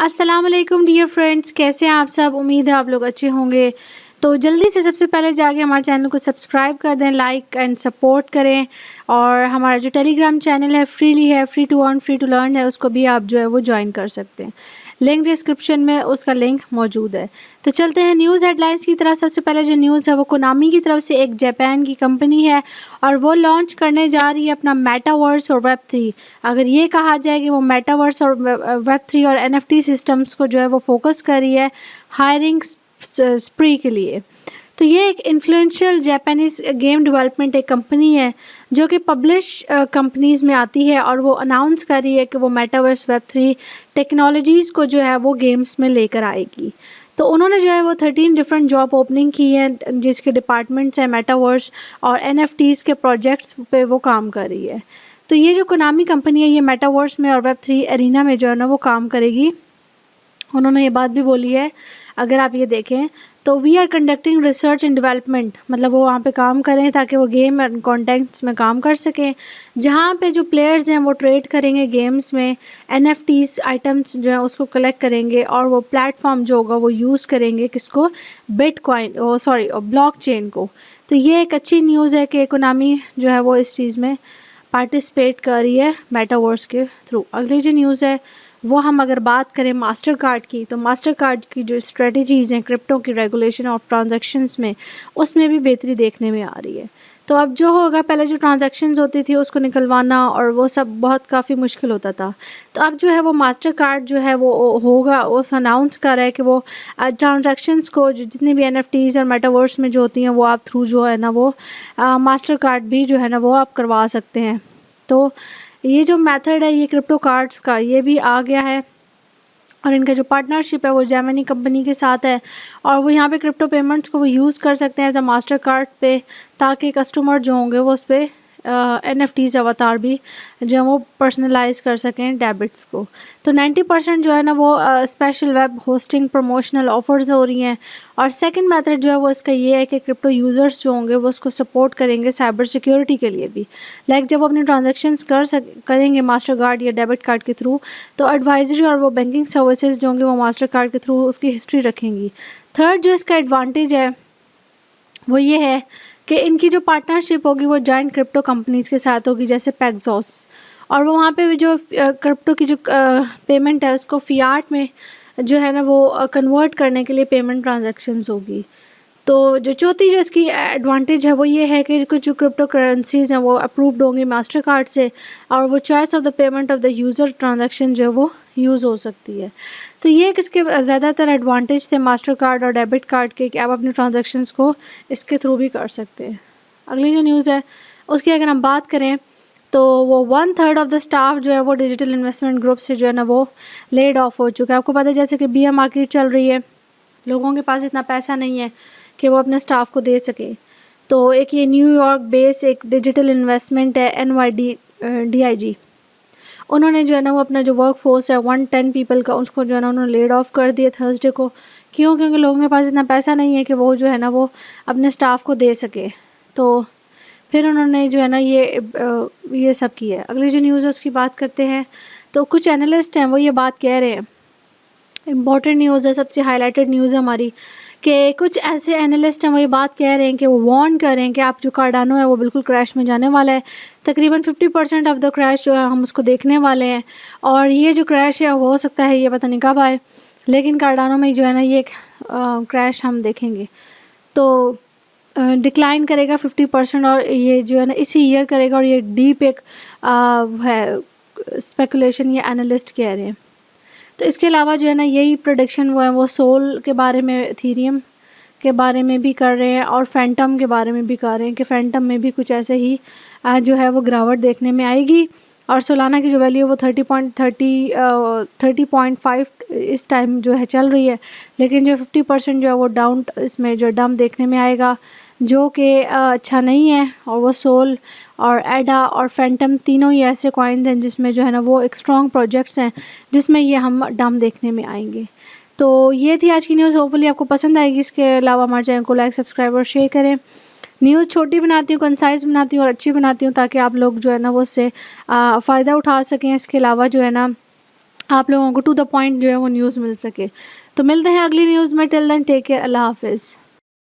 अस्सलाम वालेकुम dear friends, कैसे हैं आप सब। उम्मीद है आप लोग अच्छे होंगे। तो जल्दी से सबसे पहले जाके हमारे चैनल को सब्सक्राइब कर दें, लाइक एंड सपोर्ट करें। और हमारा जो टेलीग्राम चैनल है फ्रीली है, free to earn free to learn है, उसको भी आप जो है वो ज्वाइन कर सकते हैं। लिंक डिस्क्रिप्शन में उसका लिंक मौजूद है। तो चलते हैं न्यूज़ हेडलाइंस की तरफ। सबसे पहले जो न्यूज़ है वो कोनामी की तरफ से, एक जापान की कंपनी है और वो लॉन्च करने जा रही है अपना मेटावर्स और वेब 3। अगर ये कहा जाए कि वो मेटावर्स और वेब 3 और NFT सिस्टम्स को जो है वो फोकस कर रही है हायरिंग स्प्री के लिए। तो ये एक इन्फ्लुएंशियल जापानीज़ गेम डेवलपमेंट एक कंपनी है जो कि पब्लिश कंपनीज़ में आती है और वो अनाउंस कर रही है कि वो मेटावर्स वेब 3 टेक्नोलॉजीज़ को जो है वो गेम्स में लेकर आएगी। तो उन्होंने जो है वो 13 डिफरेंट जॉब ओपनिंग की हैं जिसके डिपार्टमेंट्स हैं मेटावर्स और NFTs के प्रोजेक्ट्स पे वो काम कर रही है। तो ये जो कोनामी कंपनी है ये मेटावर्स में और वेब 3 एरिना में जो है ना वो काम करेगी। उन्होंने ये बात भी बोली है, अगर आप ये देखें तो we are conducting research and development, मतलब वो वहाँ पे काम करें ताकि वो गेम एंड कॉन्टेंट्स में काम कर सकें, जहाँ पे जो प्लेयर्स हैं वो ट्रेड करेंगे गेम्स में, NFTs आइटम्स जो है उसको कलेक्ट करेंगे और वो प्लेटफॉर्म जो होगा वो यूज़ करेंगे किसको, बिटकॉइन सॉरी ब्लॉकचेन को। तो ये एक अच्छी न्यूज़ है कि कोनामी जो है वो इस चीज़ में पार्टिसिपेट कर रही है मेटावर्स के थ्रू। अगली जो न्यूज़ है वो हम अगर बात करें मास्टर कार्ड की, तो मास्टर कार्ड की जो स्ट्रेटजीज़ हैं क्रिप्टो की रेगुलेशन ऑफ ट्रांजैक्शंस में, उसमें भी बेहतरी देखने में आ रही है। तो अब जो होगा, पहले जो ट्रांजैक्शंस होती थी उसको निकलवाना और वो सब बहुत काफ़ी मुश्किल होता था। तो अब जो है वो मास्टर कार्ड जो है वो होगा, उस अनाउंस कर रहा है कि वो ट्रांजैक्शंस को जितनी भी NFTs और मेटावर्स में जो होती हैं वो आप थ्रू जो है ना वो मास्टर कार्ड भी जो है ना वो आप करवा सकते हैं। तो ये जो मेथड है ये क्रिप्टो कार्ड्स का ये भी आ गया है और इनका जो पार्टनरशिप है वो जेमिनी कंपनी के साथ है और वो यहाँ पे क्रिप्टो पेमेंट्स को वो यूज़ कर सकते हैं एज अ मास्टर कार्ड पे, ताकि कस्टमर जो होंगे वो उस पर NFTs अवतार भी जो है वो पर्सनलाइज कर सकें डेबिट्स को। तो 90% जो है ना वो special web hosting promotional offers हो रही हैं। और सेकंड मेथड जो है वो इसका ये है कि क्रिप्टो यूज़र्स जो होंगे वो उसको सपोर्ट करेंगे साइबर सिक्योरिटी के लिए भी। लाइक जब वो अपने ट्रांजेक्शन्स करेंगे मास्टर कार्ड या डेबिट कार्ड के थ्रू, तो एडवाइजरी और वो बैंकिंग सर्विसेज जो होंगे वो मास्टर कार्ड के थ्रू उसकी हिस्ट्री रखेंगी। थर्ड जो इसका एडवांटेज है वो ये है कि इनकी जो पार्टनरशिप होगी वो जॉइंट क्रिप्टो कंपनीज़ के साथ होगी, जैसे पैक्सॉस, और वो वहाँ पे भी जो क्रिप्टो की जो पेमेंट है उसको फियाट में जो है ना वो कन्वर्ट करने के लिए पेमेंट ट्रांजैक्शंस होगी। तो जो चौथी जो इसकी एडवांटेज है वो ये है कि कुछ जो क्रिप्टो करेंसीज़ हैं वो अप्रूव्ड होंगी मास्टर कार्ड से और वो choice of the payment of the user transaction जो है वो यूज़ हो सकती है। तो ये किसके ज़्यादातर एडवांटेज थे मास्टर कार्ड और डेबिट कार्ड के कि आप अपने ट्रांजैक्शंस को इसके थ्रू भी कर सकते हैं। अगली जो न्यूज़ है उसकी अगर हम बात करें तो वो 1/3 ऑफ द स्टाफ जो है वो डिजिटल इन्वेस्टमेंट ग्रुप से जो है ना वो लेड ऑफ हो चुका है। आपको पता है जैसे कि BM मार्केट चल रही है, लोगों के पास इतना पैसा नहीं है कि वो अपने स्टाफ को दे सके। तो एक ये न्यूयॉर्क बेस एक डिजिटल इन्वेस्टमेंट है NYDIG, उन्होंने जो है ना वो अपना जो वर्क फोर्स है 110 पीपल का उसको जो है ना उन्होंने लेड ऑफ कर दिया थर्सडे को। क्यों? क्योंकि लोगों के पास इतना पैसा नहीं है कि वो जो है ना वो अपने स्टाफ को दे सके। तो फिर उन्होंने जो है ना ये सब किया है। अगली जो न्यूज़ है उसकी बात करते हैं। तो कुछ एनालिस्ट हैं वो ये बात कह रहे हैं, इम्पॉर्टेंट न्यूज़ है, सबसे हाईलाइटेड न्यूज़ है हमारी, कि कुछ ऐसे एनालिस्ट हैं वो ये बात कह रहे हैं कि वो वार्न कर रहे हैं कि आप जो कार्डानो है वो बिल्कुल क्रैश में जाने वाला है। तकरीबन 50% ऑफ द क्रैश जो है हम उसको देखने वाले हैं और ये जो क्रैश है हो सकता है ये पता नहीं कब आए, लेकिन कार्डानो में जो है ना ये क्रैश हम देखेंगे। तो डिक्लाइन करेगा 50% और ये जो है ना इसी ईयर करेगा और ये डीप एक है स्पेकुलेशन ये एनालिस्ट कह रहे हैं। तो इसके अलावा जो है ना यही प्रोडिक्शन वो है वो सोल के बारे में, इथेरियम के बारे में भी कर रहे हैं और फैंटम के बारे में भी कर रहे हैं कि फैंटम में भी कुछ ऐसे ही जो है वो गिरावट देखने में आएगी। और सोलाना की जो वैल्यू वो 30.5 इस टाइम जो है चल रही है, लेकिन जो 50% जो है वो डाउन इसमें जो डंप देखने में आएगा जो कि अच्छा नहीं है। और वो सोल और एडा और फैंटम तीनों ही ऐसे कॉइन्स हैं जिसमें जो है ना वो एक स्ट्रॉन्ग प्रोजेक्ट्स हैं जिसमें ये हम डंप देखने में आएंगे। तो ये थी आज की न्यूज़, होपफुली आपको पसंद आएगी। इसके अलावा हमारे चैनल को लाइक सब्सक्राइब और शेयर करें। न्यूज़ छोटी बनाती हूँ, कंसाइज बनाती हूँ और अच्छी बनाती हूँ ताकि आप लोग जो है ना वो उससे फ़ायदा उठा सकें। इसके अलावा जो है ना आप लोगों को टू द पॉइंट जो है वो न्यूज़ मिल सके। तो मिलते हैं अगली न्यूज़ में, टिल देन टेक केयर, अल्लाह हाफ़िज़।